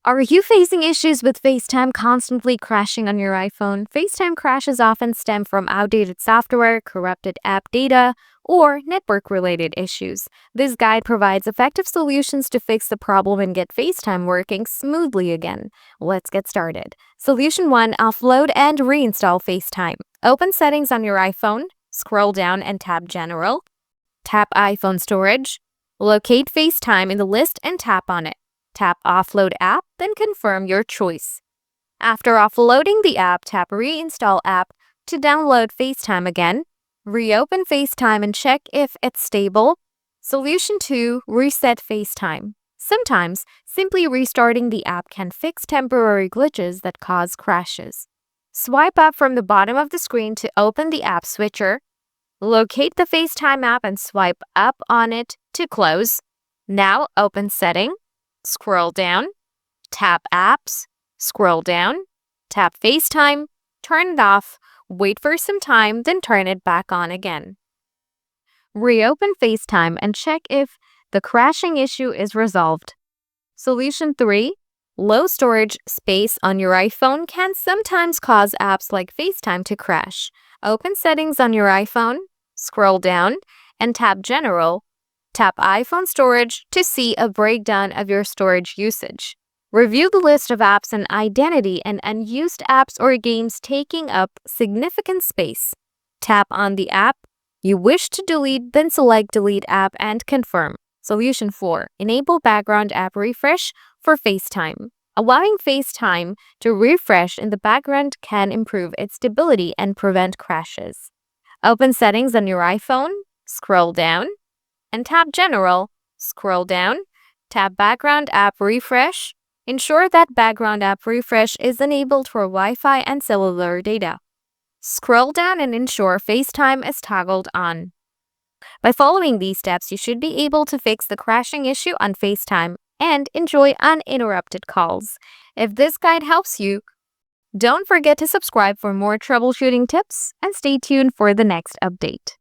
Are you facing issues with FaceTime constantly crashing on your iPhone? FaceTime crashes often stem from outdated software, corrupted app data, or network-related issues. This guide provides effective solutions to fix the problem and get FaceTime working smoothly again. Let's get started. Solution 1. Offload and reinstall FaceTime. Open Settings on your iPhone, scroll down and tap General. Tap iPhone Storage. Locate FaceTime in the list and tap on it. Tap Offload App, then confirm your choice. After offloading the app, tap Reinstall App to download FaceTime again. Reopen FaceTime and check if it's stable. Solution 2. Reset FaceTime. Sometimes, simply restarting the app can fix temporary glitches that cause crashes. Swipe up from the bottom of the screen to open the app switcher. Locate the FaceTime app and swipe up on it to close. Now open Settings. Scroll down, tap Apps, scroll down, tap FaceTime, turn it off, wait for some time, then turn it back on again. Reopen FaceTime and check if the crashing issue is resolved. Solution 3. Low storage space on your iPhone can sometimes cause apps like FaceTime to crash. Open Settings on your iPhone, scroll down, and tap General. Tap iPhone Storage to see a breakdown of your storage usage. Review the list of apps and identity and unused apps or games taking up significant space. Tap on the app you wish to delete, then select Delete App and confirm. Solution 4. Enable background app refresh for FaceTime. Allowing FaceTime to refresh in the background can improve its stability and prevent crashes. Open Settings on your iPhone, scroll down, and tap General, scroll down, tap Background App Refresh. Ensure that Background App Refresh is enabled for Wi-Fi and cellular data. Scroll down and ensure FaceTime is toggled on. By following these steps, you should be able to fix the crashing issue on FaceTime and enjoy uninterrupted calls. If this guide helps you, don't forget to subscribe for more troubleshooting tips and stay tuned for the next update.